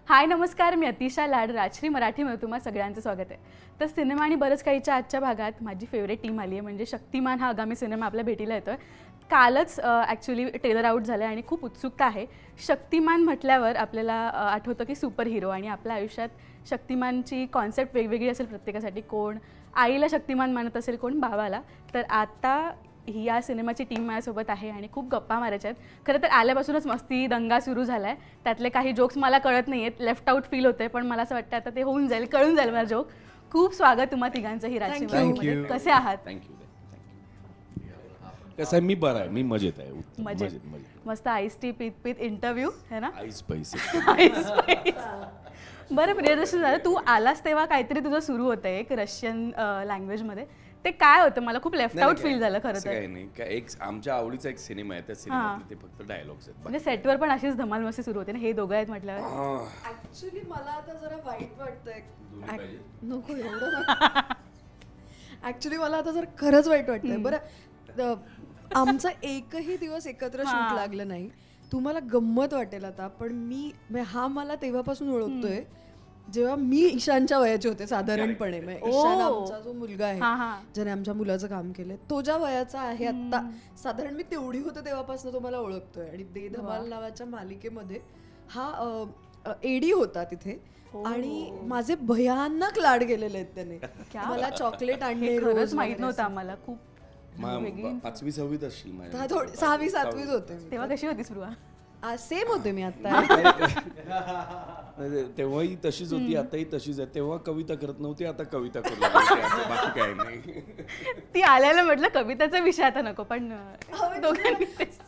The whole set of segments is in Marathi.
हाय नमस्कार, मी अतिशा लाड राजश्री मराठीमध्ये तुम्हा सगळ्यांचं स्वागत आहे. तर सिनेमा आणि बरंच काहीच्या आजच्या भागात माझी फेवरेट टीम आली आहे. म्हणजे शक्तिमान हा आगामी सिनेमा आपल्या भेटीला येतोय. कालच ॲक्च्युली ट्रेलर आउट झालं आणि खूप उत्सुकता आहे. शक्तिमान म्हटल्यावर आपल्याला आठवतं की सुपर हिरो, आणि आपल्या आयुष्यात शक्तिमानची कॉन्सेप्ट वेगवेगळी असेल प्रत्येकासाठी. कोण आईला शक्तिमान मानत असेल, कोण भावाला. तर आता ही या सिनेमाची टीम माझ्यासोबत आहे आणि खूप गप्पा मारायच्या आहेत. खरं तर आल्यापासूनच मस्ती दंगा सुरू झाला आहे. त्यातले काही जोक्स मला कळत नाही आहेत, लेफ्ट आउट फील होते, पण मला असं वाटतं आता ते होऊन जाईल, कळून जाईल मला जोक. खूप स्वागत तुम्हा तिघांचं ही राजश्री. कसे आहात? थँक्यू. कसं आहे, मी बरं आहे, मी मजेत आहे. मजेत. मस्त आईस टी पीत पीत इंटरव्ह्यू है ना. आईस पैसे. बरं प्रियदर्शन झालं, तू आलास तेव्हा काहीतरी तुझं सुरू होतं एक रशियन लँग्वेजमध्ये. ते काय होतं? मला खूप लेफ्ट आउट फील झालं खरं तर. काही नाही, एक आमच्या आवडीचा एक सिनेमा आहे, त्या सिनेमातले ते फक्त डायलॉग्स आहेत. म्हणजे सेटवर पण अशीच धमाल मस्ती सुरू होते ना, हे दोघं आहेत म्हटल्यावर. ऍक्च्युली मला आता जरा वाईट वाटतंय. नको एवढं. ऍक्च्युली मला आता जरा खरंच वाईट वाटतंय. बरं, आमचा एकही दिवस एकत्र शूट लागलं नाही. तुम्हाला गंमत वाटेल आता, पण हा मला तेव्हापासून ओळखतोय जेव्हा मी ईशानच्या वयाचे होते साधारणपणे. ईशान आमचा जो मुलगा आहे, ज्याने आमच्या मुलाचं काम केलंय, तो ज्या वयाचा आहे आता, साधारण मी तेवढी होते तेव्हापासून तो मला ओळखतोय. आणि दे धमाल नावाच्या मालिकेमध्ये हा एडी होता तिथे, आणि माझे भयानक लाड गेलेले आहेत त्याने. मला चॉकलेट आणणे रोज माहित नव्हतं आम्हाला. खूप 5वी 6वीत असशील माझ्या. 6वी 7वीत होते तेव्हा. कशी होती स्पृहा? सेम होते मी आता. तेव्हाही तशीच होती, आताही तशीच आहे. तेव्हा कविता करत नव्हती, आता कविता करू लागली. बाकी काय नाही. ती आल्याला म्हटलं कविताचा विषय आता नको, पण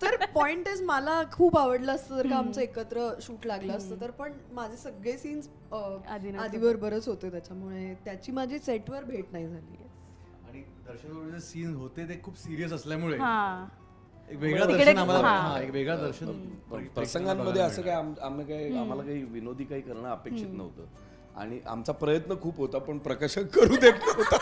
तर पॉइंट इज, मला खूप आवडलं असतं जर का आमचं एकत्र शूट लागलं असतं तर. पण माझे सगळे सीन्स आधीवर बरंच होते, त्याच्यामुळे त्याची माझी सेटवर भेट नाही झाली. आणि दर्शनावर जे सीन होते ते खूप सिरियस असल्यामुळे एक वेगळा दर्शन प्रसंगांमध्ये असं काय आम्हाला काही विनोदी काही करणं अपेक्षित नव्हतं. आणि आमचा प्रयत्न खूप होता, पण प्रकाशन करू देत नव्हता.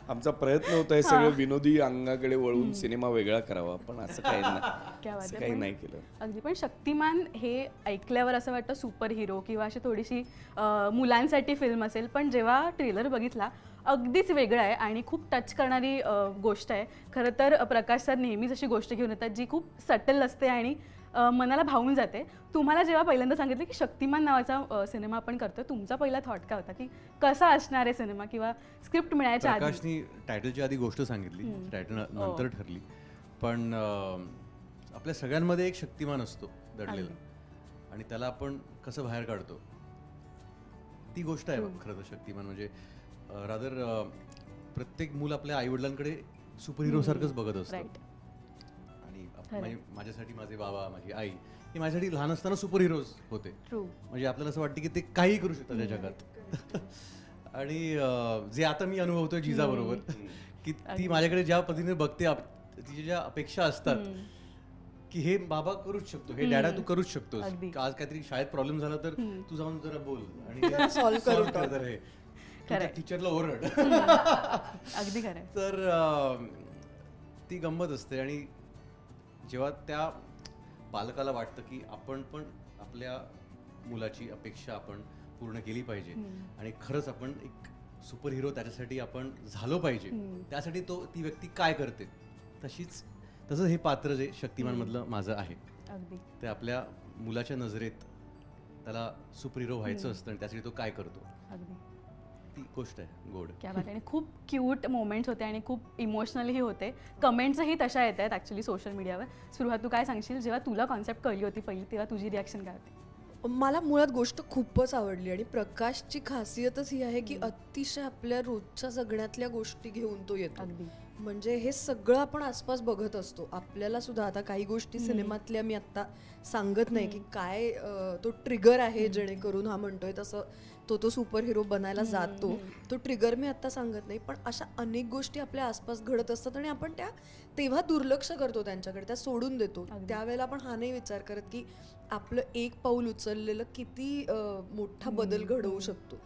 आमचा प्रयत्न होता हे सगळं विनोदी अंगाकडे वळून सिनेमा वेगळा करावा, पण असं काही नाही केलं. अगदी. पण शक्तिमान हे ऐकल्यावर असं वाटतं सुपर हिरो किंवा अशी थोडीशी मुलांसाठी फिल्म असेल, पण जेव्हा ट्रेलर बघितला अगदीच वेगळं आहे आणि खूप टच करणारी गोष्ट आहे. खरं तर प्रकाश सर नेहमीच अशी गोष्ट घेऊन येतात जी खूप सटल असते आणि मनाला भावून जाते. तुम्हाला जेव्हा पहिल्यांदा सांगितलं की शक्तिमान नावाचा सिनेमा आपण करतो, तुमचा पहिला थॉट काय होता की कसा असणार आहे सिनेमा, किंवा स्क्रिप्ट मिळायच्या आधी? प्रकाशनी टायटलची आधी गोष्ट सांगितली, टायटल नंतर ठरली. पण आपल्या सगळ्यांमध्ये एक शक्तिमान असतो दडलेला, आणि त्याला आपण कसं बाहेर काढतो ती गोष्ट आहे खरं तर शक्तिमान. म्हणजे रादर प्रत्येक मूल आपल्या आईवडिलांकडे सुपर हिरो सारखंच बघत असतं. आणि माझ्यासाठी माझे बाबा, माझी आई हे माझ्यासाठी लहान असताना सुपर हिरोज होते. म्हणजे आपल्याला असं वाटतं की ते काही करू शकतात त्या जगात. आणि जे आता मी अनुभवतोय जिजा बरोबर, की ती माझ्याकडे ज्या पद्धतीने बघते, तिच्या ज्या अपेक्षा असतात की हे बाबा करूच शकतो, हे डॅडा तू करूच शकतोस, आज काहीतरी शाळेत प्रॉब्लेम झाला तर तू जाऊन जरा बोल आणि सॉल्व्ह कर, हे टीचरला ओरड. अगदी खरं. तर ती गंमत असते. आणि जेव्हा त्या पालकाला वाटतं की आपण पण आपल्या मुलाची अपेक्षा आपण पूर्ण केली पाहिजे आणि खरंच आपण एक सुपर हिरो त्याच्यासाठी आपण झालो पाहिजे, त्यासाठी ती व्यक्ती काय करते, तसंच हे पात्र जे शक्तिमान मधलं माझं आहे, ते आपल्या मुलाच्या नजरेत त्याला सुपर हिरो व्हायचं असतं आणि त्यासाठी तो काय करतो, ती गोष्ट आहे गोड. क्या बात. आणि खूप क्यूट मोमेंट्स होते आणि खूप इमोशनलही होते. कमेंट्सही तशा येत आहेत ॲक्च्युली सोशल मिडियावर. स्पृहा, तू काय सांगशील? जेव्हा तुला कॉन्सेप्ट कळली होती पहिली, तेव्हा तुझी रिॲक्शन काय होती? मला मुळात गोष्ट खूपच आवडली. आणि प्रकाशची खासियतच ही आहे की अतिशय आपल्या रोजच्या जगण्यातल्या गोष्टी घेऊन तो येतो. म्हणजे हे सगळं आपण आसपास बघत असतो. आपल्याला सुद्धा आता काही गोष्टी सिनेमातल्या मी आत्ता सांगत नाही की काय तो ट्रिगर आहे जेणेकरून हा म्हणतोय तसं तो सुपर हिरो बनायला जातो, तो ट्रिगर मी आत्ता सांगत नाही. पण अशा अनेक गोष्टी आपल्या आसपास घडत असतात आणि आपण तेव्हा दुर्लक्ष करतो त्यांच्याकडे, त्या सोडून देतो. त्यावेळेला आपण हा नाही विचार करत की आपलं एक पाऊल उचललेलं किती मोठा बदल घडवू शकतो.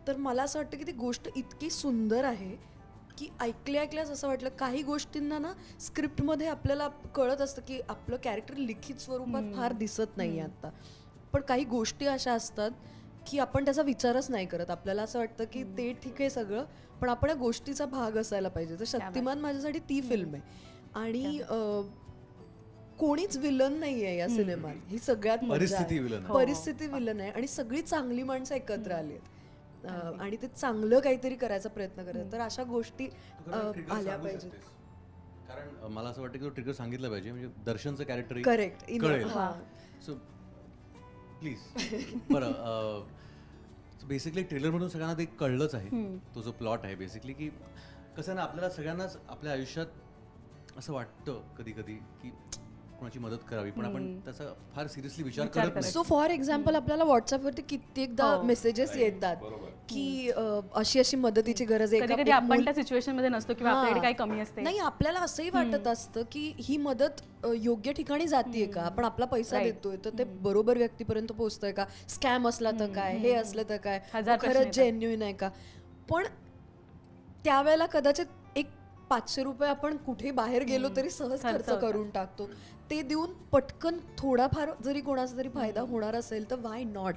तर मला असं वाटतं की ती गोष्ट इतकी सुंदर आहे की ऐकल्याच असं वाटलं. काही गोष्टींना ना स्क्रिप्टमध्ये आपल्याला कळत असतं की आपलं कॅरेक्टर लिखित स्वरूपात फार दिसत नाही आता, पण काही गोष्टी अशा असतात की आपण त्याचा विचारच नाही करत. आपल्याला असं वाटतं की ते ठीक आहे सगळं, पण आपण या गोष्टीचा भाग असायला पाहिजे. तर शक्तिमान माझ्यासाठी ती फिल्म आहे. आणि कोणीच विलन नाही आहे या सिनेमात. ही सगळ्यात परिस्थिती विलन आहे. परिस्थिती विलन आहे आणि सगळी चांगली माणसं एकत्र आली आहेत आणि ते चांगलं काहीतरी करायचा प्रयत्न करतात. तर अशा गोष्टी आल्या पाहिजेत. कारण मला असं वाटतं की तो ट्रिगर सांगितलं पाहिजे, म्हणजे दर्शनचं कॅरेक्टर करेक्ट कळेल. So please. बरं, बेसिकली ट्रेलरमधून सगळ्यांना ते कळलंच आहे, तो जो प्लॉट आहे बेसिकली, की कसं ना आपल्याला सगळ्यांनाच आपल्या आयुष्यात असं वाटतं कधी कधी की कोणाची मदत करावी, पण आपण त्याचा फार सिरियसली विचार करत नाही. सो फॉर एक्झाम्पल आपल्याला व्हॉट्सअपवरती कित्येकदा मेसेजेस येतात की अशी अशी मदतीची गरज आहे. कधी आपण त्या सिच्युएशन मध्ये नसतो किंवा आपल्याकडे काही कमी असते. नाही, आपल्याला असंही वाटत असतं की ही मदत योग्य ठिकाणी जातीये का, आपण आपला पैसा देतोय तर ते बरोबर व्यक्तीपर्यंत पोहोचतोय का, स्कॅम असला तर काय, हे असलं तर काय, खरंच जेन्युइन आहे का. पण त्यावेळेला कदाचित एक 500 रुपये आपण कुठे बाहेर गेलो तरी सहज खर्च करून टाकतो. ते देऊन पटकन थोडाफार जरी कोणाचा तरी फायदा होणार असेल तर वाय नॉट.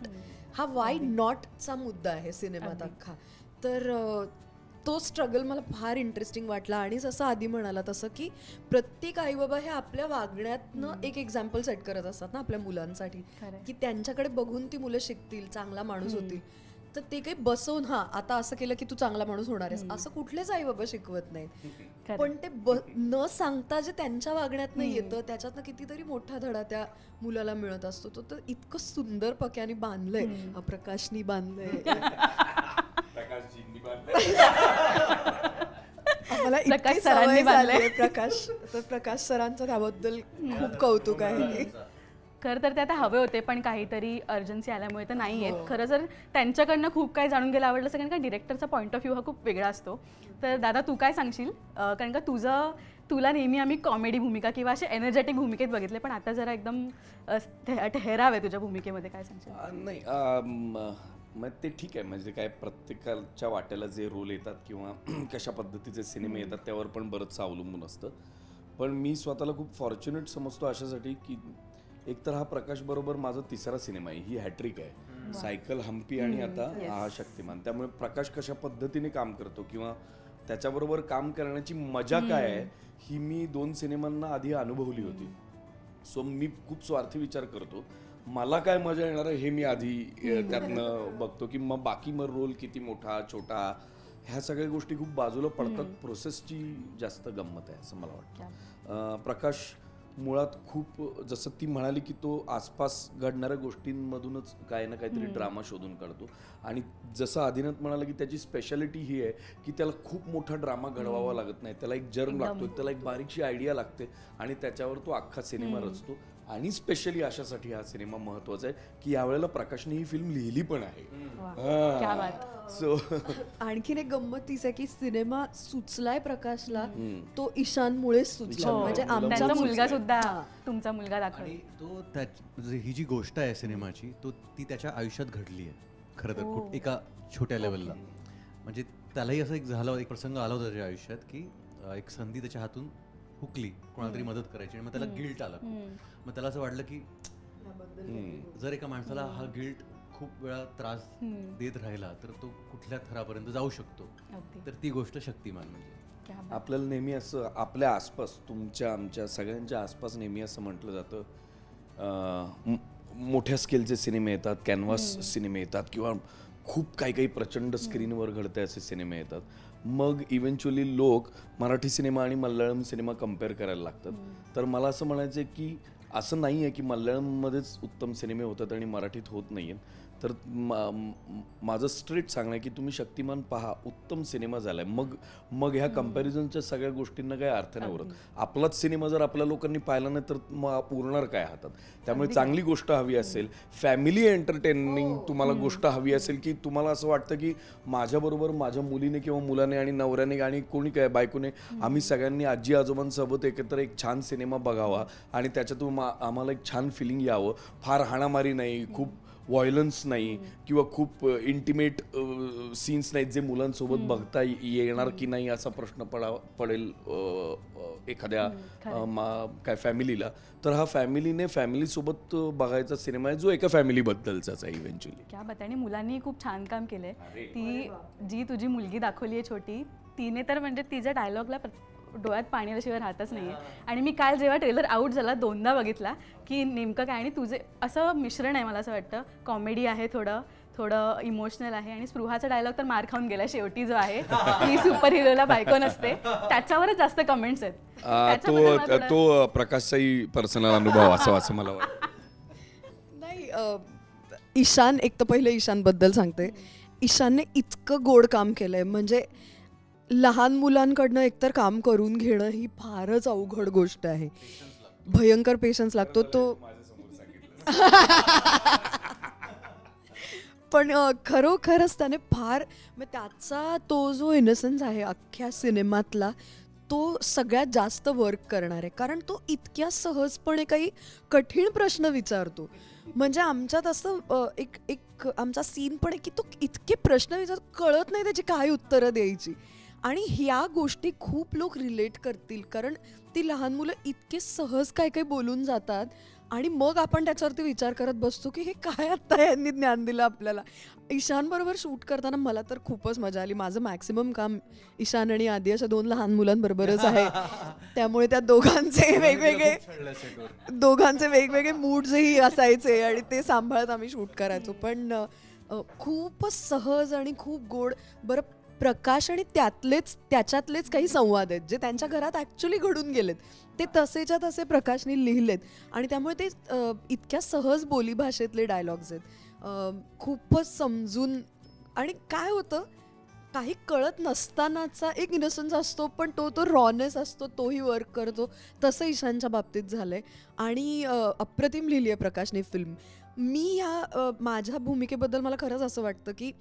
हा वाय नॉटचा मुद्दा आहे सिनेमात अख्खा. तर तो स्ट्रगल मला फार इंटरेस्टिंग वाटला. आणि जसं आधी म्हणाला तसं की प्रत्येक आई बाबा हे आपल्या वागण्यातनं एक एक्झाम्पल सेट करत असतात ना आपल्या मुलांसाठी, की त्यांच्याकडे बघून ती मुलं शिकतील, चांगला माणूस होतील. तर ते काही बसवून आता असं केलं की तू चांगला माणूस होणार आहेस असं कुठलेच आई बाबा शिकवत नाहीत. पण ते न सांगता जे त्यांच्या वागण्यातनं येतं त्याच्यातनं कितीतरी मोठा धडा त्या मुलाला मिळत असतो. तर इतकं सुंदर पक्याने बांधलंय, प्रकाशनी बांधलंय. आम्हाला इतकी सवय झाली प्रकाश, तर प्रकाश सरांचं त्याबद्दल खूप कौतुक आहे. खरं तर ते आता हवे होते पण काहीतरी अर्जन्सी आल्यामुळे तर नाही आहेत. खरं जर त्यांच्याकडनं खूप काही जाणून घ्यायला आवडलं असं, कारण का डिरेक्टरचा पॉईंट ऑफ व्ह्यू हा खूप वेगळा असतो. तर दादा तू काय सांगशील, कारण का तुला नेहमी आम्ही कॉमेडी भूमिका किंवा असे एनर्जेटिक भूमिकेत बघितले, पण आता जरा एकदम ठहरावे तुझ्या भूमिकेमध्ये, काय सांगशील? नाही, मग ते ठीक आहे. म्हणजे काय प्रत्येकाच्या वाट्याला जे रोल येतात किंवा कशा पद्धतीचे सिनेमे येतात त्यावर पण बरंचसं अवलंबून असतं. पण मी स्वतःला खूप फॉर्च्युनेट समजतो अशासाठी की एकतर हा प्रकाश बरोबर माझा 3रा सिनेमा आहे. ही हॅट्रिक आहे. सायकल, हम्पी आणि आता हा शक्तिमान. त्यामुळे प्रकाश कशा पद्धतीने काम करतो किंवा त्याच्याबरोबर काम करण्याची मजा काय आहे ही मी 2 सिनेमांना आधी अनुभवली होती. सो मी खूप स्वार्थी विचार करतो, मला काय मजा येणार आहे हे मी आधी त्यातनं बघतो की मग बाकी मग रोल किती मोठा छोटा ह्या सगळ्या गोष्टी खूप बाजूला पडतात. प्रोसेसची जास्त गंमत आहे असं मला वाटतं. प्रकाश मुळात खूप, जसं ती म्हणाली की तो आसपास घडणाऱ्या गोष्टींमधूनच काही ना काहीतरी ड्रामा शोधून काढतो. आणि जसं आदिनाथ म्हणाला की त्याची स्पेशालिटी ही आहे की त्याला खूप मोठा ड्रामा घडवावा लागत नाही. त्याला एक जर्म लागतो, त्याला एक बारीकशी आयडिया लागते आणि त्याच्यावर तो अख्खा सिनेमा रचतो. आणि स्पेशली अशासाठी हा सिनेमा महत्वाचा आहे की यावेळेला प्रकाशने ही फिल्म लिहिली पण आहे. सो आणखीन एक गंमत तीच आहे की सिनेमा सुचलाय प्रकाशला तो ईशानमुळेच सुचला. म्हणजे आमचा मुलगा सुद्धा, तुमचा मुलगा दाखवला. आणि तो ही जी गोष्ट आहे सिनेमाची ती त्याच्या आयुष्यात घडली आहे खरं तर, एका छोट्या लेवलला. म्हणजे त्यालाही असं एक प्रसंग आला होता त्याच्या आयुष्यात की एक संधी त्याच्या हातून हुकली, कोणाला तरी मदत करायची आणि मग त्याला गिल्ट आला. मग त्याला असं वाटलं की जर एका माणसाला हा गिल्ट खूप वेळा त्रास देत राहिला तर तो कुठल्या थरापर्यंत जाऊ शकतो. तर ती गोष्ट शक्तिमान. म्हणजे आपल्याला नेहमी असं आपल्या आसपास, तुमच्या आमच्या सगळ्यांच्या आसपास नेहमी असं म्हटलं जातं, मोठ्या स्केलचे सिनेमे येतात, कॅनव्हास सिनेमे येतात किंवा खूप काही प्रचंड स्क्रीनवर घडते असे सिनेमे येतात. मग इव्हेंच्युअली लोक मराठी सिनेमा आणि मल्याळम सिनेमा कम्पेअर करायला लागतात. तर मला असं म्हणायचं आहे की असं नाही आहे की मल्याळममध्येच उत्तम सिनेमे होतात आणि मराठीत होत नाही आहेत. तर माझं स्ट्रेट सांगणं आहे की तुम्ही शक्तिमान पहा, उत्तम सिनेमा झाला आहे. मग ह्या कम्पॅरिझनच्या सगळ्या गोष्टींना काही अर्थ नाही उरत. आपलाच सिनेमा जर आपल्या लोकांनी पाहिला नाही तर मग उरणार काय हातात. त्यामुळे चांगली गोष्ट हवी असेल, फॅमिली एंटरटेनिंग तुम्हाला गोष्ट हवी असेल की तुम्हाला असं वाटतं की माझ्याबरोबर माझ्या मुलीने किंवा मुलाने आणि नवऱ्याने आणि कोणी काय बायकोने आम्ही सगळ्यांनी आजी आजोबांसोबत एकत्र एक छान सिनेमा बघावा आणि त्याच्यातून आम्हाला एक छान फिलिंग यावं, फार हाणामारी नाही, खूप व्हायलन्स नाही किंवा खूप इंटिमेट सीन्स नाहीत जे मुलांसोबत बघता येणार की नाही असा प्रश्न पडेल एखाद्या काय फॅमिलीला. तर हा फॅमिलीसोबत बघायचा सिनेमा आहे जो एका फॅमिलीबद्दलचाच आहे इव्हेंच्युअली. क्या बात आहे. आणि मुलांनी खूप छान काम केलंय. ती जी तुझी मुलगी दाखवली आहे छोटी, तिने तर म्हणजे तिच्या डायलॉगला डोळ्यात पाणी आल्याशिवाय राहतच नाहीये. आणि मी काल जेव्हा ट्रेलर आउट झाला 2दा बघितला की नेमकं काय. आणि तुझे असं मिश्रण आहे मला असं वाटतं, कॉमेडी आहे, थोडं इमोशनल आहे. आणि स्पृहाचा डायलॉग तर मार खाऊन गेला शेवटी जो आहे की सुपर हिरोला बायको नसते, त्याच्यावरच जास्त कमेंट्स आहेत. तो प्रकाशचाही पर्सनल अनुभव असं मला वाटतं. नाही, ईशान, एक तर पहिले ईशानबद्दल सांगते. ईशानने इतकं गोड काम केलंय, म्हणजे लहान मुलांकडनं एकतर काम करून घेणं ही फारच अवघड गोष्ट आहे. भयंकर पेशन्स लागतो तो. पण खरोखरच त्याने फार, त्याचा तो जो इनोसन्स आहे अख्ख्या सिनेमातला, तो सगळ्यात जास्त वर्क करणार आहे. कारण तो इतक्या सहजपणे काही कठीण प्रश्न विचारतो. म्हणजे आमच्यात असं एक आमचा सीन पण आहे की तो इतके प्रश्न विचारतो, कळत नाही त्याची काय उत्तरं द्यायची. आणि ह्या गोष्टी खूप लोक रिलेट करतील, कारण ती लहान मुलं इतके सहज काय काय बोलून जातात आणि मग आपण त्याच्यावरती विचार करत बसतो की हे काय आत्ता यांनी ज्ञान दिलं आपल्याला. ईशान बरोबर शूट करताना मला तर खूपच मजा आली. माझं मॅक्सिमम काम ईशान आणि आदी अशा 2 लहान मुलांबरोबरच आहे, त्यामुळे त्या दोघांचे वेगवेगळे मूड्सही असायचे आणि ते सांभाळत आम्ही शूट करायचो. पण खूपच सहज आणि खूप गोड. बरं, प्रकाश आणि त्याच्यातलेच काही संवाद आहेत जे त्यांच्या घरात ॲक्च्युली घडून गेलेत, ते तसेच्या तसे प्रकाशने लिहिलेत. आणि त्यामुळे ते इतक्या सहज बोलीभाषेतले डायलॉग्स आहेत, खूपच समजून. आणि काय होतं, काही कळत नसतानाचा एक इनोसन्स असतो, पण तो रॉनेस असतो, तोही वर्क करतो. तसं ईशानच्या बाबतीत झालंय. आणि अप्रतिम लिहिली आहे प्रकाशने फिल्म. मी ह्या माझ्या भूमिकेबद्दल मला खरंच असं वाटतं की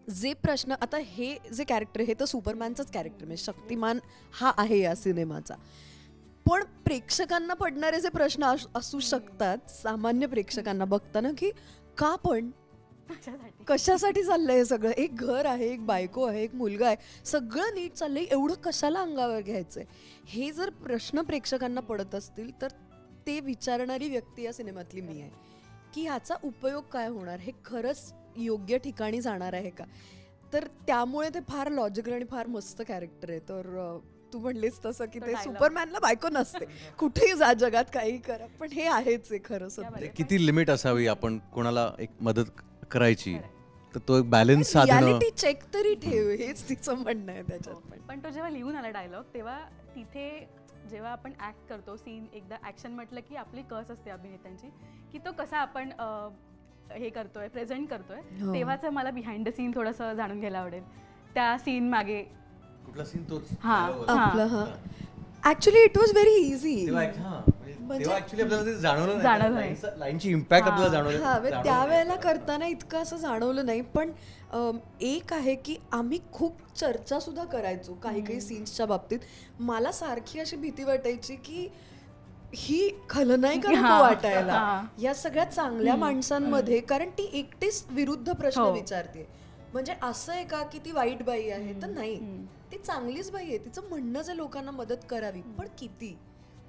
जे प्रश्न, आता हे जे कॅरेक्टर, हे तर सुपरमॅनचंच कॅरेक्टर, म्हणजे शक्तिमान हा आहे या सिनेमाचा, पण प्रेक्षकांना पडणारे जे प्रश्न असू शकतात सामान्य प्रेक्षकांना बघताना, की का पण कशासाठी चाललंय हे सगळं. एक घर आहे, एक बायको आहे, एक मुलगा आहे, सगळं नीट चाललंय, एवढं कशाला अंगावर घ्यायचंय. हे जर प्रश्न प्रेक्षकांना पडत असतील तर ते विचारणारी व्यक्ती या सिनेमातली मी आहे. की ह्याचा उपयोग काय होणार, हे खरंच योग्य ठिकाणी जाणार आहे का. तर त्यामुळे ते फार लॉजिकल आणि फार मस्त कॅरेक्टर आहे. तर तू म्हणलीस तसं की ते सुपरमॅनला बायको नसते, कुठेही जा जगात काही करा, पण हे आहेच आहे खरं सत्य. किती लिमिट असावी आपण कोणाला एक मदत करायची, तर तो एक बॅलन्स साधणं, रियालिटी चेक तरी ठेव, हेच तिचं म्हणणं आहे त्याच्यात. पण तो जेव्हा लिहून आला डायलॉग, तेव्हा तिथे जेव्हा आपण ऍक्ट करतो सीन, एकदा ऍक्शन म्हटलं की आपली कस असते अभिनेत्यांची की तो कसा आपण हे करतोय, प्रेझेंट करतोय, तेव्हाच मला बिहाइंड द सीन थोडंसं जाणून घ्यायला आवडेल. त्या सीन मागे कुठला सीन तोच आपलं. Actually it was very easy. लाईनची इम्पॅक्ट आपल्याला जाणवलं. त्यावेळेला करताना इतकं असं जाणवलं नाही. पण एक आहे की आम्ही खूप चर्चा सुद्धा करायचो काही सीन्सच्या बाबतीत. मला सारखी अशी भीती वाटायची की ही खलनायिका नको वाटायला या सगळ्या चांगल्या माणसांमध्ये, कारण ती एकटीच विरुद्ध प्रश्न विचारते. म्हणजे असं आहे का की ती वाईट बाई आहे, तर नाही, ती चांगलीच बाई आहे, तिचं म्हणणंच आहे लोकांना मदत करावी, पण किती,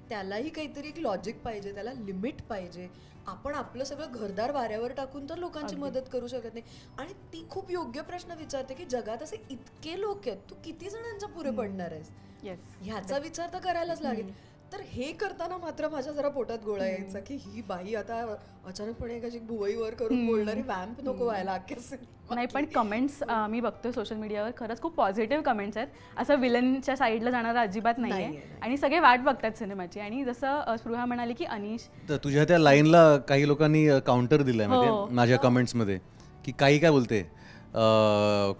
त्यालाही काहीतरी एक लॉजिक पाहिजे, त्याला लिमिट पाहिजे. आपण आपलं सगळं घरदार वाऱ्यावर टाकून तर लोकांची मदत करू शकत नाही. आणि ती खूप योग्य प्रश्न विचारते की जगात असे इतके लोक आहेत, तू किती जणांच्या पुढे पडणार आहेस, ह्याचा विचार तर करायलाच लागेल. तर हे करताना मात्र माझ्या जरा पोटात गोळा यायचा की ही बाई आता अचानकपणे कशी भुवईवर करून बोलणारी वॅम्प नको व्हायला अख्ख्या. नाही, पण कमेंट्स मी बघतोय सोशल मीडियावर, खरंच खूप पॉझिटिव्ह कमेंट्स आहेत. असं विलनच्या साईडला जाणारा अजिबात नाहीये आणि सगळे वाट बघतात सिनेमाची. आणि जसं स्पृहा म्हणाली की अनीश, तुझ्या त्या लाईनला काही लोकांनी काउंटर दिलाय म्हणजे माझ्या कमेंट्स मध्ये, की काही काय बोलते,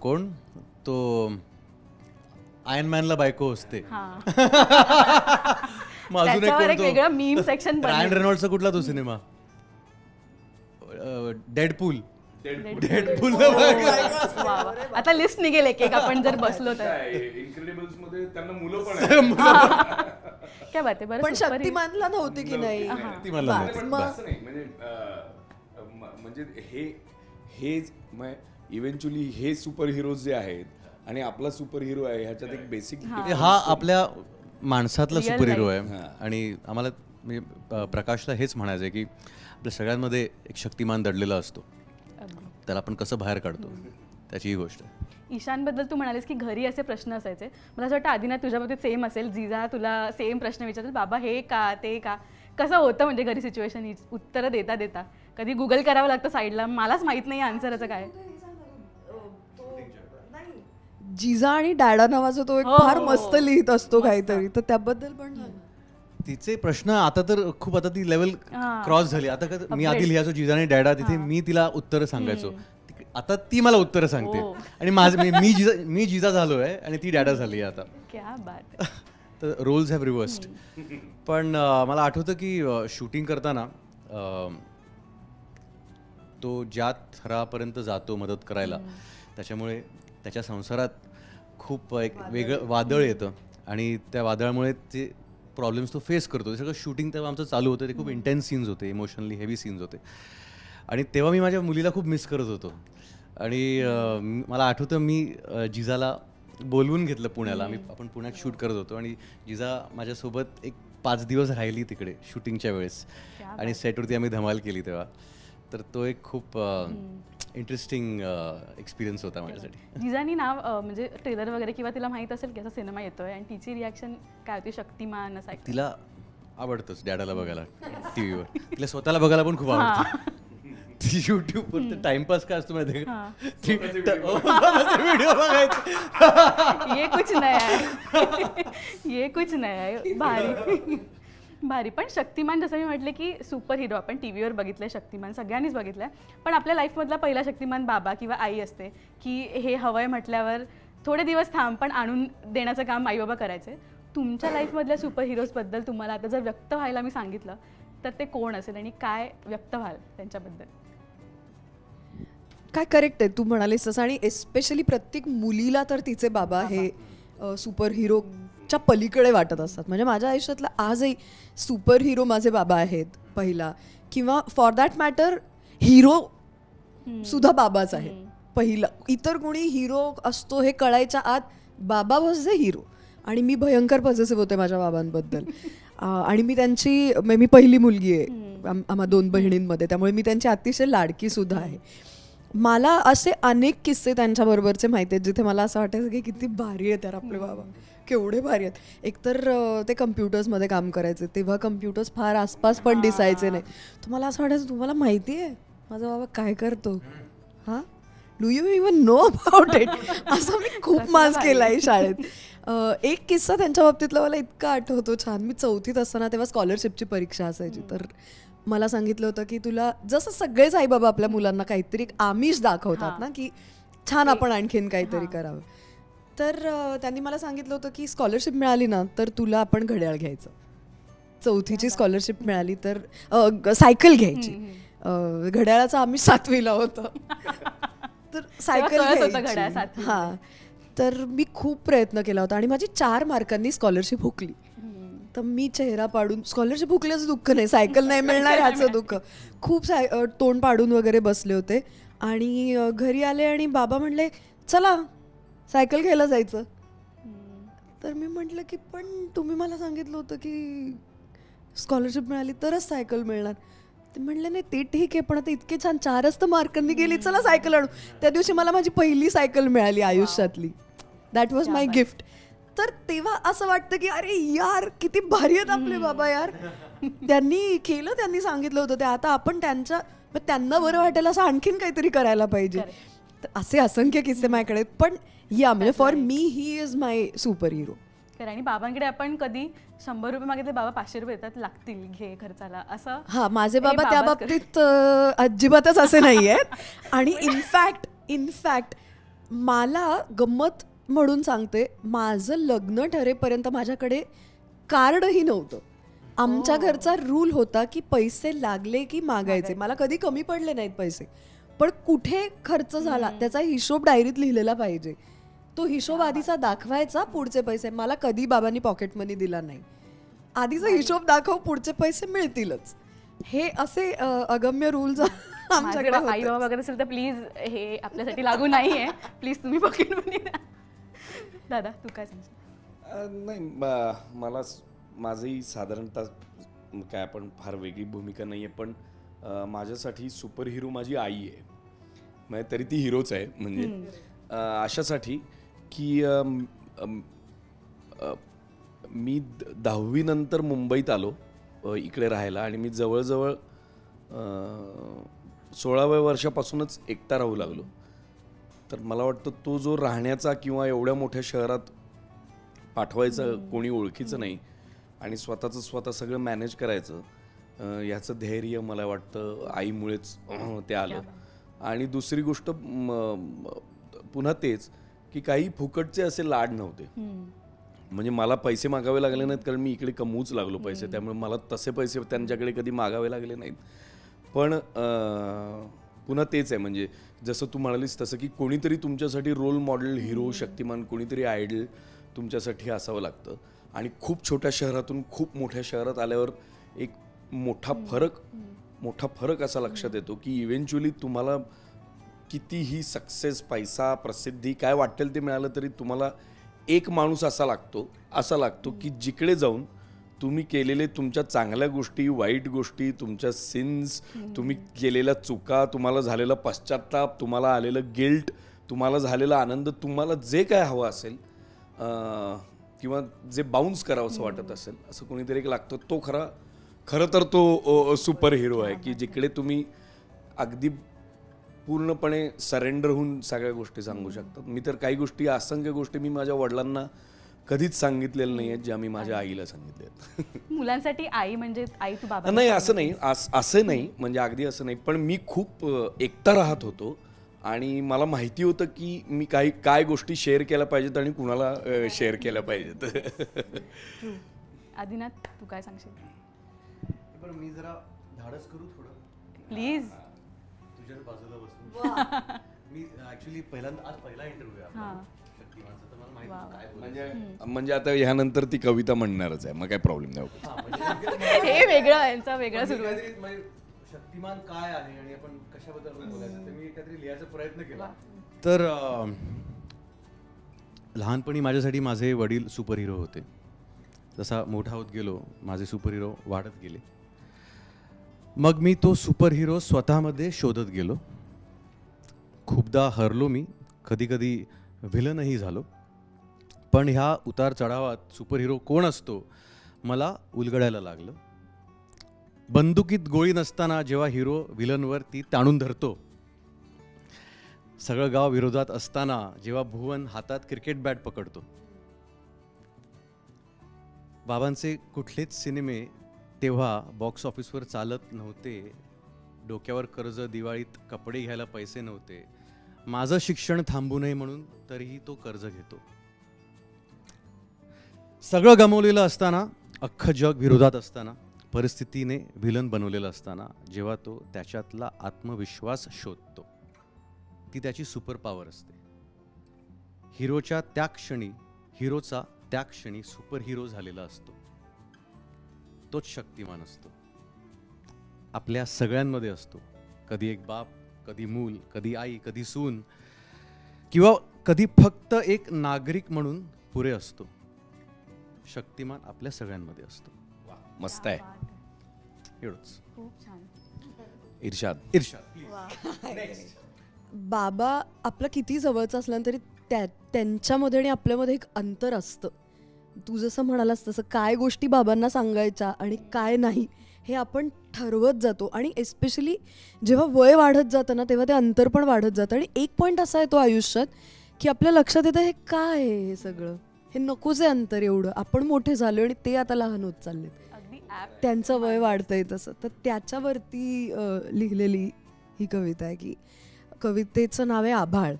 कोण तो आयर्न मॅनला बायको असते. वेगळं मीम सेक्शन. रायन रेनॉल्डचा कुठला तो सिनेमा, डेडपूल. आता लिस्ट निघेल एक एक आपण जर बसलो तर. इनक्रेडिबल्स मध्ये त्यांना मुलं पण आहेत. काय बात आहे. बरं, पण शक्तिमानला नव्हती की नाही. म्हणजे म्हणजे हे इव्हेंच्युअली हे सुपर हिरोज जे आहेत आणि आपला सुपर हिरो आहे ह्याच्यात एक बेसिक हा आपल्या माणसातला सुपर हिरो आहे. आणि आम्हाला म्हणजे प्रकाशला हेच म्हणायचं आहे की आपल्या सगळ्यांमध्ये एक शक्तिमान दडलेला असतो, त्याला आपण कसं बाहेर काढतो त्याची ही गोष्ट आहे. ईशानबद्दल तू म्हणालीस की घरी असे प्रश्न असायचे, मला असं वाटतं आदिनाथ तुझ्या बाबतीत सेम असेल. जिजा तुला सेम प्रश्न विचारतील, बाबा हे का ते का, कसं होतं म्हणजे घरी सिच्युएशन ही उत्तरं देता देता कधी गुगल करावं लागतं साईडला, मलाच माहित नाही आन्सरचं काय. जिजा आणि डॅडा नावाचा तो एक फार मस्त लिहित असतो काहीतरी, तर त्याबद्दल पण तिचे प्रश्न आता तर खूप, आता ती लेवल क्रॉस झाली. आता मी आधी लिहायचो जिजा आणि डॅडा, तिथे मी तिला उत्तरं सांगायचो, आता ती मला उत्तरं सांगते. आणि मी जिजा झालोय आणि ती डॅडा झाली आता. क्या बात. तर रोल्स हॅव रिव्हर्स्ड. पण मला आठवतं की शूटिंग करताना तो ज्या थरापर्यंत जातो मदत करायला, त्याच्यामुळे त्याच्या संसारात खूप एक वेगळं वादळ येतं आणि त्या वादळामुळे ते प्रॉब्लेम्स तो फेस करतो. ते सगळं शूटिंग तेव्हा आमचं चालू होतं, ते खूप इंटेन्स सीन्स होते, इमोशनली हेवी सीन्स होते. आणि तेव्हा मी माझ्या मुलीला खूप मिस करत होतो. आणि मला आठवतं मी जिजाला बोलवून घेतलं पुण्याला. आपण पुण्यात शूट करत होतो आणि जिजा माझ्यासोबत एक 5 दिवस राहिली तिकडे शूटिंगच्या वेळेस, आणि सेटवरती आम्ही धमाल केली तेव्हा. तर तो एक खूप इंटरेस्टिंग एक्सपिरियन्स होता माझ्यासाठी. जिजानी नाव म्हणजे ट्रेलर वगैरे किंवा तिला माहित असेल की असा सिनेमा येतोय, आणि तिची रिॲक्शन काय होती शक्तिमान असा? तिला आवडतंच डॅडाला बघायला टीव्हीवर, तिला स्वतःला बघायला पण खूप आवडतं. ती युट्यूबवर टाइमपास काय असतो माहिती व्हिडिओ बघायचे, ये कुछ नया है, ये कुछ नया है. भारी भारी. पण शक्तिमान जसं मी म्हटले की सुपर हिरो आपण टी व्हीवर बघितलंय, शक्तिमान सगळ्यांनीच बघितलंय, पण आपल्या लाईफमधला पहिला शक्तिमान बाबा किंवा आई असते की हे हवंय म्हटल्यावर थोडे दिवस थांब पण आणून देण्याचं काम आई बाबा करायचे. तुमच्या लाईफमधल्या सुपर हिरोजबद्दल तुम्हाला आता जर व्यक्त व्हायला मी सांगितलं तर ते कोण असेल आणि काय व्यक्त व्हाल त्यांच्याबद्दल? काय करेक्ट आहे तू म्हणालीस तसं, आणि एस्पेशली प्रत्येक मुलीला तर तिचे बाबा हे सुपर हिरोच्या पलीकडे वाटत असतात. म्हणजे माझ्या आयुष्यातला आजही सुपर हिरो माझे बाबा आहेत पहिला, किंवा फॉर दॅट मॅटर हिरो सुद्धा बाबाच आहे पहिला. इतर कोणी हिरो असतो हे कळायच्या आत बाबा वॉज द हिरो, आणि मी भयंकर पॉझिटिव्ह होते माझ्या बाबांबद्दल. आणि मी पहिली मुलगी आहे आम्हा 2 बहिणींमध्ये, त्यामुळे मी त्यांची अतिशय लाडकी सुद्धा आहे. मला असे अनेक किस्से त्यांच्याबरोबरचे माहिती आहेत जिथे मला असं वाटायचं की किती भारी आहेत यार आपले बाबा, केवढे भारी आहेत. एकतर ते कम्प्युटर्समध्ये काम करायचे, तेव्हा कम्प्युटर्स फार आसपास पण दिसायचे नाही. तर मला असं वाटायचं तुम्हाला माहिती आहे माझा बाबा काय करतो, हां do you even know about it, असं मी खूप माज केला आहे शाळेत. एक किस्सा त्यांच्या बाबतीतला मला इतका आठवतो छान. मी 4थीत असताना तेव्हा स्कॉलरशिपची परीक्षा असायची, तर मला सांगितलं होतं की तुला जसं सगळेच आई बाबा आपल्या मुलांना काहीतरी आमिष दाखवतात ना की छान आपण आणखीन काहीतरी करावं, तर त्यांनी मला सांगितलं होतं की स्कॉलरशिप मिळाली ना तर तुला आपण घड्याळ घ्यायचं. 4थीची स्कॉलरशिप मिळाली तर सायकल घ्यायची. घड्याळाचं आमिष 7वीला होतं, तर सायकल घ्यायची. हां, तर मी खूप प्रयत्न केला होता आणि माझी 4 मार्कांनी स्कॉलरशिप हुकली. तर मी चेहरा पाडून, स्कॉलरशिप हुकल्याचं दुःख नाही, सायकल नाही मिळणार ह्याचं दुःख, खूप तोंड पाडून वगैरे बसले होते. आणि घरी आले आणि बाबा म्हणले चला सायकल घ्यायला जायचं. तर मी म्हटलं की पण तुम्ही मला सांगितलं होतं की स्कॉलरशिप मिळाली तरच सायकल मिळणार. ते म्हणले नाही ते ठीक आहे, पण आता इतके छान 4च तर मार्कांनी गेली, चला सायकल आणू. त्या दिवशी मला माझी पहिली सायकल मिळाली आयुष्यातली. That was my gift. तर तेव्हा असं वाटतं की अरे यार किती भारी आहेत आपले बाबा यार, त्यांनी केलं, त्यांनी सांगितलं होतं ते. आता आपण त्यांना बरं वाटेल असं आणखीन काहीतरी करायला पाहिजे. तर असे असंख्य किस्से माझ्याकडे. पण या म्हणजे for me he is my super hero. आणि बाबांकडे आपण कधी 100 रुपये मागितले, बाबा 500 रुपये येतात, लागतील घे खर्चाला असं? हा, माझे बाबा त्या बाबतीत अजिबातच असे नाही आहेत. आणि इनफॅक्ट मला गंमत म्हणून सांगते, माझं लग्न ठरेपर्यंत माझ्याकडे कार्डही नव्हतं. आमच्या घरचा रूल होता की पैसे लागले की मागायचे. मला कधी कमी पडले नाहीत पैसे, पण कुठे खर्च झाला त्याचा हिशोब डायरीत लिहिलेला पाहिजे. तो हिशोब आधीचा दाखवायचा, पुढचे पैसे. मला कधी बाबांनी पॉकेट मनी दिला नाही. आधीचा हिशोब दाखव, पुढचे पैसे मिळतीलच. हे असे अगम्य रूल्स आमच्याकडे माझे आई बाबा बघत असेल तर प्लीज हे आपल्यासाठी लागू नाही आहे. प्लीज तुम्ही पॉकेट मनी द्या. दादा तू काय सांगशील? नाही मला माझंही साधारणतः काय आपण फार वेगळी भूमिका नाही आहे, पण माझ्यासाठी सुपर हिरो माझी आई आहे. म्हणजे तरी ती हिरोच आहे, म्हणजे अशासाठी की मी 10वी नंतर मुंबईत आलो इकडे राहायला आणि मी जवळजवळ 16व्या वर्षापासूनच एकटा राहू लागलो. तर मला वाटतं तो जो राहण्याचा किंवा एवढ्या मोठ्या शहरात पाठवायचं कोणी ओळखीचं नाही आणि स्वतः सगळं मॅनेज करायचं, ह्याचं धैर्य मला वाटतं आईमुळेच ते आलं. आणि दुसरी गोष्ट पुन्हा तेच की काही फुकटचे असे लाड नव्हते. म्हणजे मला पैसे मागावे लागले नाहीत, कारण मी इकडे कमवूच लागलो पैसे, त्यामुळे मला तसे पैसे त्यांच्याकडे कधी मागावे लागले नाहीत. पण पुन्हा तेच आहे, म्हणजे जसं तू म्हणालीस तसं की कोणीतरी तुमच्यासाठी रोल मॉडेल, हिरो, शक्तिमान, कोणीतरी आयडल तुमच्यासाठी असावं लागतं. आणि खूप छोट्या शहरातून खूप मोठ्या शहरात आल्यावर एक मोठा फरक असा लक्षात येतो की इव्हेंच्युअली तुम्हाला कितीही सक्सेस, पैसा, प्रसिद्धी काय वाटेल ते मिळालं तरी तुम्हाला एक माणूस असा लागतो की जिकडे जाऊन तुम्ही केलेले तुमच्या चांगल्या गोष्टी, वाईट गोष्टी, तुमच्या सिन्स, तुम्ही केलेल्या चुका, तुम्हाला झालेला पश्चात्ताप, तुम्हाला आलेलं गिल्ट, तुम्हाला झालेला आनंद, तुम्हाला जे काय हवं असेल किंवा जे बाउन्स करावं असं वाटत असेल, असं कोणीतरी एक लागतो. तो खरं तर तो सुपर हिरो आहे की जिकडे तुम्ही अगदी पूर्णपणे सरेंडर होऊन सगळ्या गोष्टी सांगू शकतात. मी तर काही गोष्टी, असंख्य गोष्टी मी माझ्या वडिलांना कधीच सांगितलेल्या नाही आहेत, ज्या मी माझ्या आईला सांगितल्या आहेत. मुलांसाठी आई म्हणजे आई तू बाबा नाही, असं नाही, म्हणजे अगदी असं नाही. पण मी खूप एकटा राहत होतो आणि मला माहिती होतं की मी काय गोष्टी शेअर केल्या पाहिजेत आणि कुणाला शेअर केल्या पाहिजेत. आदिनाथ तू काय सांगशील? बरं, मी जरा धाडस करू थोडं प्लीज. तुझ्या बाजूला बसून मी ऍक्च्युली आज पहिला इंटरव्ह्यू आहे शक्तिमानचा, तर मला माहिती म्हणजे आता ह्यानंतर ती कविता म्हणणारच आहे, मग काय प्रॉब्लेम नाही. हे वेगळं, यांचा वेगळा सुरू आहे. शक्तिमान काय आहे आणि आपण कशाबद्दल बोलायचं ते मी काहीतरी लिहायचा प्रयत्न केला. तर लहानपणी माझ्यासाठी माझे वडील सुपर हिरो होते. जसा मोठा होत गेलो माझे सुपर हिरो वाढत गेले. मग मी तो सुपर हिरो स्वतःमध्ये शोधत गेलो. खूपदा हरलो मी, कधी कधी व्हिलनही झालो. पण ह्या उतार चढावात सुपर हिरो कोण असतो मला उलगडायला लागलं. बंदुकीत गोळी नसताना जेव्हा हिरो व्हिलनवर ती ताणून धरतो, सगळं गाव विरोधात असताना जेव्हा भुवन हातात क्रिकेट बॅट पकडतो. बाबांचे कुठलेच सिनेमे तेव्हा बॉक्स ऑफिसवर चालत नव्हते. डोक्यावर कर्ज, दिवाळीत कपडे घ्यायला पैसे नव्हते. माझं शिक्षण थांबू नये म्हणून तरीही तो कर्ज घेतो. सगळं गमावलेलं असताना, अख्खं जग विरोधात असताना, परिस्थितीने व्हिलन बनवलेलं असताना जेव्हा तो त्याच्यातला आत्मविश्वास शोधतो, ती त्याची सुपर पॉवर असते. हिरोचा त्या क्षणी सुपर हिरो झालेला असतो. तोच शक्तिमान असतो. आपल्या सगळ्यांमध्ये असतो. कधी एक बाप, कधी मूल, कधी आई, कधी सून, किंवा कधी फक्त एक नागरिक म्हणून पुरे असतो. शक्तिमान आपल्या सगळ्यांमध्ये असतो. मस्त आहे. एवढंच. खूप छान. इर्शाद बाबा आपला किती जवळचा असला तरी त्यांच्यामध्ये आणि आपल्यामध्ये एक अंतर असतं. तू जसं म्हणालास तसं काय गोष्टी बाबांना सांगायच्या आणि काय नाही हे आपण ठरवत जातो. आणि एस्पेशली जेव्हा वय वाढत जातं ना, तेव्हा ते अंतर पण वाढत जातं. आणि एक पॉईंट असा येतो आयुष्यात की आपल्या लक्षात येतं हे काय आहे, हे सगळं हे नकोच आहे अंतर एवढं. आपण मोठे झालो आणि ते आता लहान होत चालले, त्यांचं वय वाढतंय तसं. तर त्याच्यावरती लिहिलेली ही कविता आहे की कवितेचं नाव आहे आभाळ.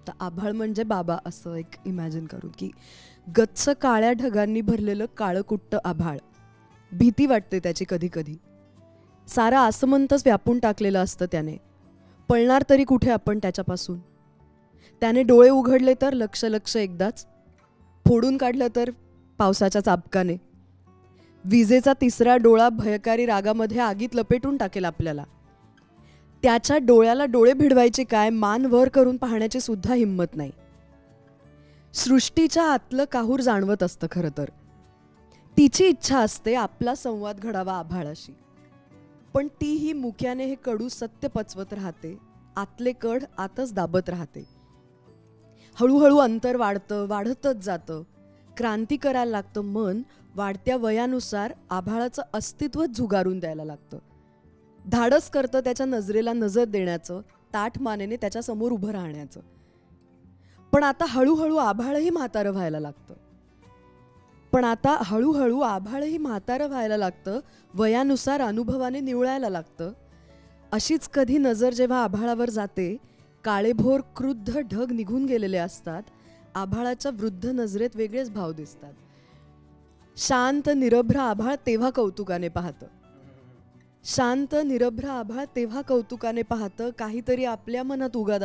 तर आभाळ म्हणजे बाबा असं एक इमॅजिन करून की गच्च काळ्या ढगांनी भरलेलं काळकुट्ट आभाळ. भीती वाटते त्याची कधी कधी. सारा आसमंतच व्यापून टाकलेलं असतं त्याने. पळणार तरी कुठे आपण त्याच्यापासून. त्याने डोळे उघडले तर लक्ष एकदाच, फोडून काढलं तर पावसाच्या चाबकाने. विजेचा तिसरा डोळा भयकारी रागामध्ये आगीत लपेटून टाकेल आपल्याला. त्याच्या डोळ्याला डोळे भिडवायचे काय, मान वर करून पाहण्याची सुद्धा हिंमत नाही. सृष्टीच्या आतलं काहूर जाणवत असतं खरं तर. तिची इच्छा असते आपला संवाद घडावा आभाळाशी, पण तीही मुक्याने हे कडू सत्य पचवत राहते. आतले कड आतच दाबत राहते. हळूहळू अंतर वाढतं, वाढतच जातं. क्रांती करायला लागतं मन. वाढत्या वयानुसार आभाळाचं अस्तित्वच झुगारून द्यायला लागतं. धाडस करतं त्याच्या नजरेला नजर देण्याचं, ताठ मानेने त्याच्यासमोर उभं राहण्याचं. पण आता हळूहळू आभाळही म्हातारं व्हायला लागतं. वयानुसार अनुभवाने निवळायला लागतं. अशीच कधी नजर जेव्हा आभाळावर जाते, काळेभोर क्रुद्ध ढग निघून गेलेले असतात. आभाळाच्या वृद्ध नजरेत वेगळेच भाव दिसतात. शांत निरभ्र आभाळ तेव्हा कौतुकाने पाहतं. काहीतरी आपल्या मनात उगा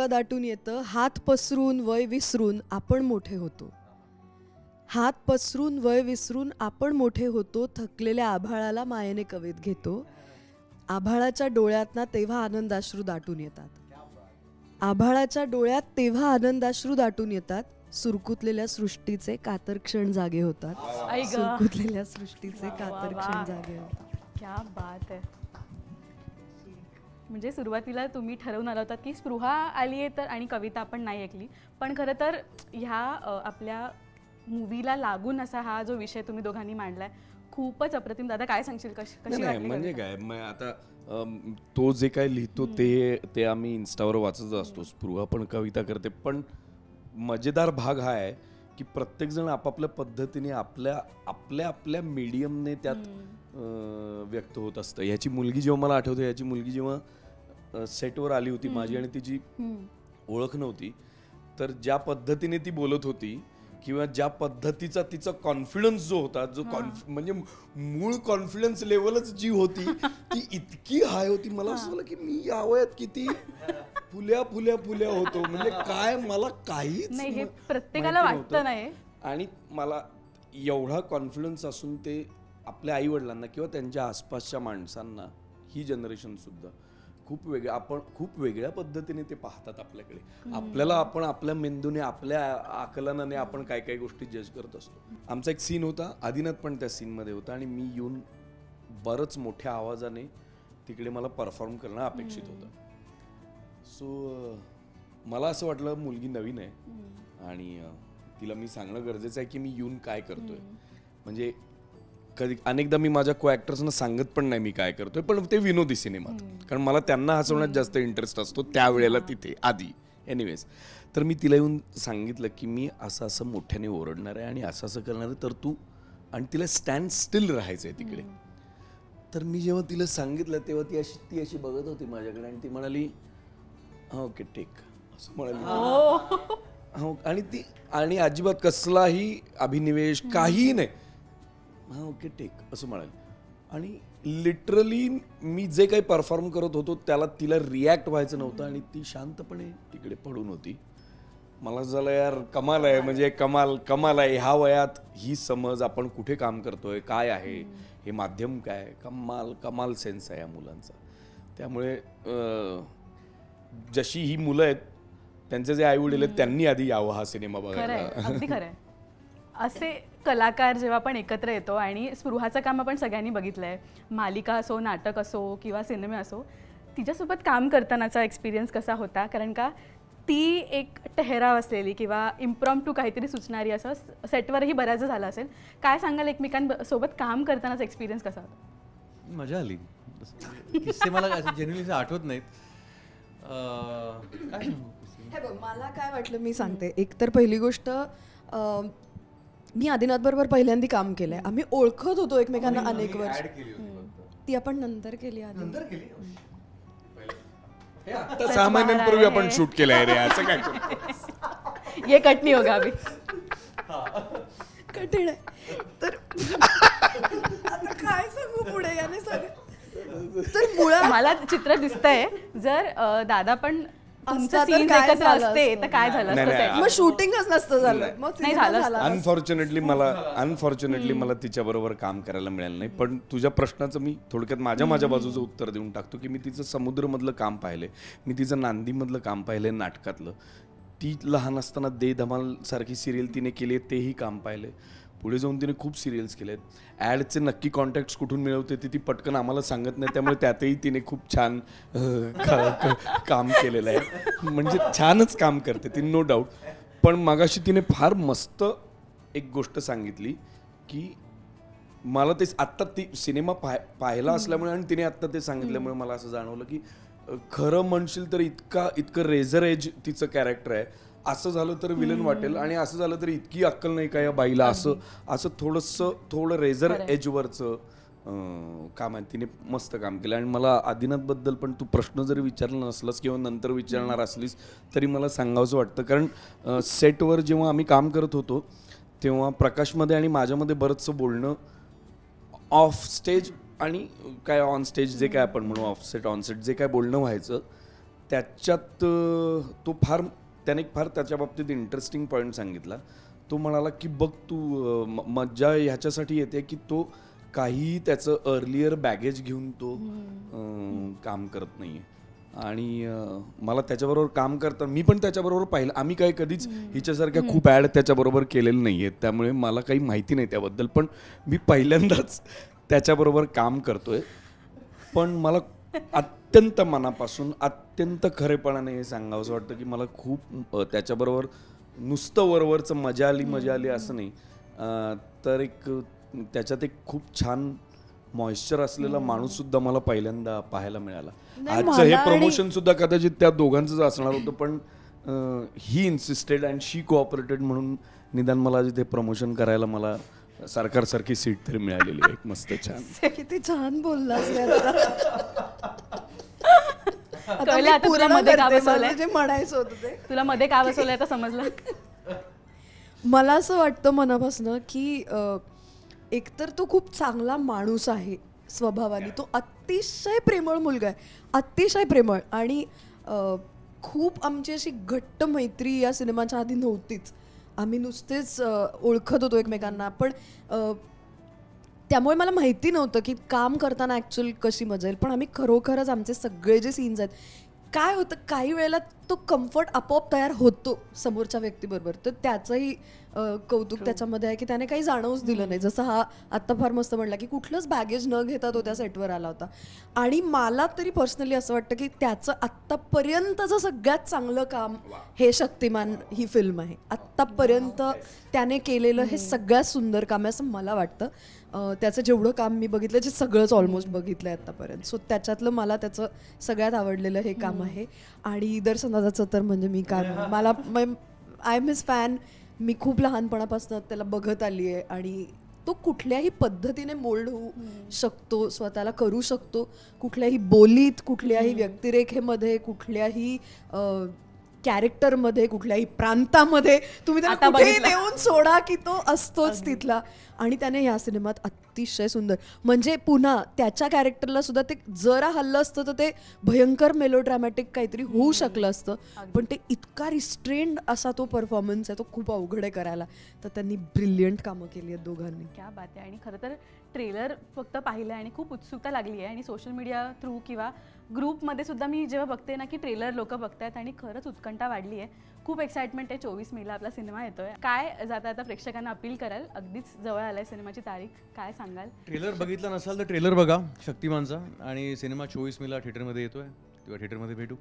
दाटून येतं. हात पसरून वय विसरून आपण मोठे होतो. थकलेल्या आभाळाला मायेने कवेत घेतो. आभाळाच्या डोळ्यातना तेव्हा आनंदाश्रू दाटून येतात. सुरकुतलेल्या सृष्टीचे कातर क्षण जागे होतात. क्या बात आहे. म्हणजे सुरुवातीला तुम्ही ठरवून आला होतात की स्पृहा आली आहे तर, आणि कविता आपण नाही ऐकली, पण खरं तर ह्या आपल्या मूवीला लागून असा हा जो विषय तुम्ही दोघांनी मांडलाय खूपच अप्रतिम. दादा काय सांगशील, कशी वाटली? म्हणजे काय आता तो जे काय लिहितो ते आम्ही इन्स्टावर वाचत असतो. स्पृहा पण कविता करते, पण मजेदार भाग हा आहे की प्रत्येक जण आपापल्या पद्धतीने आपल्या मीडियमने त्यात व्यक्त होत असतं. ह्याची मुलगी जेव्हा मला आठवते, ह्याची मुलगी जेव्हा सेटवर आली होती माझी आणि तिची ओळख नव्हती, तर ज्या पद्धतीने ती बोलत होती किंवा ज्या पद्धतीचा तिचा कॉन्फिडन्स जो होता, म्हणजे मूळ कॉन्फिडन्स लेवलच जी होती ती इतकी हाय होती. मला असं झालं की मी या वयात किती फुल्या होतो. म्हणजे काय मला काहीच नाही, हे प्रत्येकाला वाटतं नाही. आणि मला एवढा कॉन्फिडन्स असून ते आपल्या आई वडिलांना किंवा त्यांच्या आसपासच्या माणसांना, ही जनरेशन सुद्धा खूप वेगळ्या पद्धतीने ते पाहतात आपल्याकडे. आपण आपल्या मेंदूने, आपल्या आकलनाने आपण काय काय गोष्टी जज करत असतो. आमचा एक सीन होता, आदिनाथ पण त्या सीनमध्ये होता, आणि मी येऊन बरंच मोठ्या आवाजाने तिकडे मला परफॉर्म करणं अपेक्षित होतं. सो मला असं वाटलं मुलगी नवीन आहे आणि तिला मी सांगणं गरजेचं आहे की मी येऊन काय करतोय. म्हणजे अनेकदा मी माझ्या को ॲक्टर्सना सांगत पण नाही मी काय करतोय, पण ते विनोदी सिनेमात, कारण मला त्यांना हसवण्यात जास्त इंटरेस्ट असतो त्यावेळेला तिथे आधी. एनिवेज, तर मी तिला येऊन सांगितलं की मी असं मोठ्याने ओरडणार आहे आणि असं करणार आहे, तर तू, आणि तिला स्टँड स्टिल राहायचं आहे तिकडे. तर मी जेव्हा तिला सांगितलं तेव्हा ती अशी बघत होती माझ्याकडे आणि ती म्हणाली ओके टेक, असं म्हणाली. आणि अजिबात कसलाही अभिनिवेश काहीही नाही, ओके टेक असं म्हणाली. आणि लिटरली मी जे काही परफॉर्म करत होतो त्याला तिला रिॲक्ट व्हायचं नव्हतं आणि ती शांतपणे तिकडे पडून होती. मला झालं यार कमाल आहे, म्हणजे कमाल आहे. ह्या वयात ही समज, आपण कुठे काम करतोय, काय आहे हे माध्यम, काय कमाल सेन्स आहे या मुलांचा. त्यामुळे जशी ही मुलं आहेत त्यांचे जे आई वडील आहेत त्यांनी आधी यावं हा सिनेमा बघायला. अगदी खरंय. असे कलाकार जेव्हा आपण एकत्र येतो, आणि स्पृहाचं काम आपण सगळ्यांनी बघितलंय, मालिका असो, नाटक असो किंवा सिनेमे असो, तिच्यासोबत काम करतानाचा एक्सपिरियन्स कसा होता? कारण का ती एक ठहराव असलेली किंवा इम्प्रॉम्प्टू काहीतरी सुचणारी, असं सेटवरही बऱ्याच झालं असेल. काय सांगाल एकमेकांसोबत काम करतानाचा एक्सपिरियन्स कसा होता? मजा आली. किस्से मला जनरली आठवत नाहीत. मला काय वाटलं मी सांगते. एकतर पहिली गोष्ट, मी आदिनाथ बरोबर पहिल्यांदा काम केलंय. आम्ही ओळखत होतो एकमेकांना अनेक वर्ष. ती आपण नंतर केली. 6 महिन्यांपूर्वी आपण शूट केलंय रे, असं काय ये कट नाही होगा अभी. कठीण आहे. तर आता काय सांगू पुढे, याने सांग. तर मला चित्र दिसतंय, जर दादा पण तुमचं असता तर सीन काय एकत्र झालं असते असतं? तर काय झालं नाही, असतं नाही, set? मग शूटिंगच नसतं झालं, मग नाही सिनेमा झालं झाला नसता. अनफॉर्च्युनेटली मला तिच्याबरोबर काम करायला मिळालं नाही. पण तुझ्या प्रश्नाचं मी थोडक्यात माझ्या बाजूचं उत्तर देऊन टाकतो की मी तिचं समुद्रमधलं काम पाहिलंय, मी तिचं नांदीमधलं काम पाहिलंय, नाटकातलं. ती लहान असताना दे धमाल सारखी सिरियल तिने केली, तेही काम पाहिलंय. पुढे जाऊन तिने खूप सिरियल्स केलेत. ॲडचे नक्की कॉन्टॅक्ट्स कुठून मिळवते ती पटकन आम्हाला सांगत नाही, त्यामुळे त्यातही तिने खूप छान काम केलेलं आहे. म्हणजे छानच काम करते ती, नो डाऊट. पण मगाशी तिने फार मस्त एक गोष्ट सांगितली की मला ते आत्ता ती सिनेमा पाहिला असल्यामुळे आणि तिने आत्ता ते सांगितल्यामुळे मला असं जाणवलं की खरं म्हणशील तर इतकं रेझर एज तिचं कॅरेक्टर आहे. असं झालं तर विलन वाटेल आणि असं झालं तर इतकी अक्कल नाही का या बाईला, असं थोडं रेझर एजवरचं काम आहे. तिने मस्त काम केलं. आणि मला आदिनाथबद्दल पण तू प्रश्न जरी विचारला नसलास किंवा नंतर विचारणार असलीस तरी मला सांगावंसं वाटतं. कारण सेटवर जेव्हा आम्ही काम करत होतो तेव्हा प्रकाशमध्ये आणि माझ्यामध्ये बरंचसं बोलणं ऑफ स्टेज आणि काय ऑन स्टेज जे काय आपण म्हणू, ऑफ सेट ऑन सेट जे काय बोलणं व्हायचं त्याच्यात त्याने फार त्याच्या बाबतीत इंटरेस्टिंग पॉईंट सांगितला. तो म्हणाला की बघ तू मज्जा ह्याच्यासाठी येते की तो काही त्याचं अर्लियर बॅगेज घेऊन तो काम करत नाहीये. आणि मला त्याच्याबरोबर काम करताना मी पण त्याच्याबरोबर पाहिलं. आम्ही काय कधीच हिच्यासारख्या खूप ॲड त्याच्याबरोबर केलेलं नाही आहेत, त्यामुळे मला काही माहिती नाही त्याबद्दल. पण मी पहिल्यांदाच त्याच्याबरोबर काम करतोय. पण मला अत्यंत मनापासून अत्यंत खरेपणाने हे सांगावंसं वाटतं की मला खूप त्याच्याबरोबर नुसतं वरवरचं मजा आली असं नाही, तर त्याच्यात एक खूप छान मॉइश्चर असलेला माणूस सुद्धा मला पहिल्यांदा पाहायला मिळाला. आजचं हे प्रमोशन सुद्धा कदाचित त्या दोघांचंच असणार होतं, पण ही इन्सिस्टेड अँड शी कोऑपरेटेड म्हणून निदान मला जिथे प्रमोशन करायला मला सरकारसारखी सीट तरी मिळालेली आहे. एक मस्त छान. किती छान बोललास कळलं आता तुला मध्ये का बसवलंय? जे म्हणायचं होतं ते तुला मध्ये का बसवलंय आता समजलं. मला असं वाटतं मनापासून की एकतर तो खूप चांगला माणूस आहे स्वभावाने. तो अतिशय प्रेमळ मुलगा आहे, अतिशय प्रेमळ. आणि खूप आमची अशी घट्ट मैत्री या सिनेमाच्या आधी नव्हतीच. आम्ही नुसतेच ओळखत होतो एकमेकांना. पण त्यामुळे मला माहिती नव्हतं की काम करताना ॲक्च्युअल कशी मजा येईल. पण आम्ही खरोखरच आमचे सगळे जे सीन्स आहेत, काय होतं काही वेळेला तो कम्फर्ट आपोआप तयार होतो समोरच्या व्यक्तीबरोबर. तर त्याचंही कौतुक त्याच्यामध्ये आहे की त्याने काही जाणवूच दिलं नाही. जसं हा आत्ता फार मस्त म्हणला की कुठलंच बॅगेज न घेता तो त्या सेटवर आला होता. आणि मला तरी पर्सनली असं वाटतं की त्याचं आत्तापर्यंतचं सगळ्यात चांगलं काम हे शक्तिमान ही फिल्म आहे. आत्तापर्यंत त्याने केलेलं हे सगळ्यात सुंदर काम आहे असं मला वाटतं. त्याचं जेवढं काम मी बघितलं जे सगळंच ऑलमोस्ट बघितलं आहे आत्तापर्यंत. सो त्याच्यातलं मला त्याचं सगळ्यात आवडलेलं हे काम आहे. आणि दर्शन दादाचं तर म्हणजे मी काय मला आय एम हिज फॅन. मी खूप लहानपणापासून त्याला बघत आली आहे आणि तो कुठल्याही पद्धतीने मोल्ड होऊ शकतो, स्वतःला करू शकतो. कुठल्याही बोलीत, कुठल्याही व्यक्तिरेखेमध्ये, कुठल्याही कॅरेक्टरमध्ये, कुठल्याही प्रांतामध्ये तुम्ही त्याला कुठेही नेऊन सोडा की तो असतोच तिथला. आणि त्याने ह्या सिनेमात अतिशय सुंदर म्हणजे पुन्हा त्याच्या कॅरेक्टरला सुद्धा ते जरा हल्लं असतं तर ते भयंकर मेलोड्रॅमॅटिक काहीतरी होऊ शकलं असतं. पण ते इतका रिस्ट्रेंड असा तो परफॉर्मन्स आहे, तो खूप अवघड आहे करायला. तर त्यांनी ब्रिलियंट कामं केली आहेत दोघांनी. क्या बात आहे. आणि खरं तर ट्रेलर फक्त पाहिलं आणि खूप उत्सुकता लागली आहे. आणि सोशल मीडिया थ्रू किंवा ग्रुपमध्ये सुद्धा मी जेव्हा बघते ना की ट्रेलर लोक बघतायत आणि खरंच उत्कंठा वाढली आहे. खूप एक्साइटमेंट आहे. 24 मेला आपला सिनेमा येतोय. काय जाता आता प्रेक्षकांना अपील कराल? अगदीच जवळ आलाय सिनेमाची तारीख, काय सांगाल? ट्रेलर बघितला नसाल तर ट्रेलर बघा शक्तिमानचा. आणि सिनेमा 24 मेला थिएटरमध्ये येतोय, तेव्हा थिएटरमध्ये भेटू.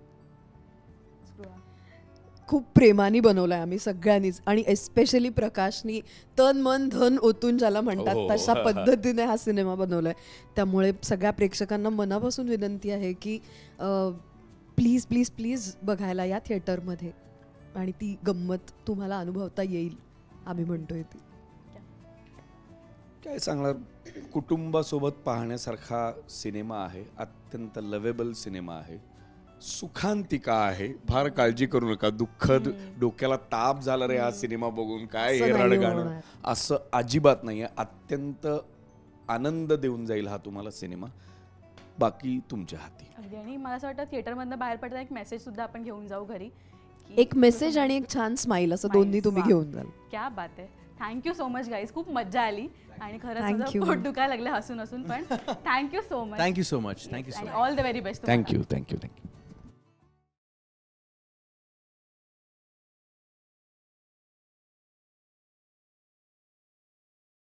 खूप प्रेमाने बनवलाय आम्ही सगळ्यांनीच. आणि एस्पेशली प्रकाशनी तन मन धन ओतून ज्याला म्हणतात तशा पद्धतीने हा सिनेमा बनवलाय. त्यामुळे सगळ्या प्रेक्षकांना मनापासून विनंती आहे की प्लीज प्लीज प्लीज बघायला या थिएटरमध्ये आणि ती गंमत तुम्हाला अनुभवता येईल आम्ही म्हणतोय ती. काय सांगणार, कुटुंबासोबत पाहण्यासारखा सिनेमा आहे. अत्यंत लवेबल सिनेमा आहे. सुखांतिका आहे. फार काळजी करू नका. दुःखद डोक्याला ताप झाला रे हा सिनेमा बघून, काय हे रडगाणं, असं अजिबात नाही आहे. अत्यंत आनंद देऊन जाईल हा तुम्हाला सिनेमा. बाकी तुमच्या हाती. अगदी. आणि मला असं वाटतं थिएटरमधनं बाहेर पडताना एक मेसेज सुद्धा आपण घेऊन जाऊ घरी की एक मेसेज आणि एक छान स्माइल असं दोन्ही तुम्ही वा. घेऊन जाल. क्या बात आहे. Thank you so much guys. खूप मज्जा आली आणि खरंच Thank माझं you. पोट दुखायला लागलं हसून पण thank you so much thank you so much. Thank you so आणि much. All the very best. Thank you.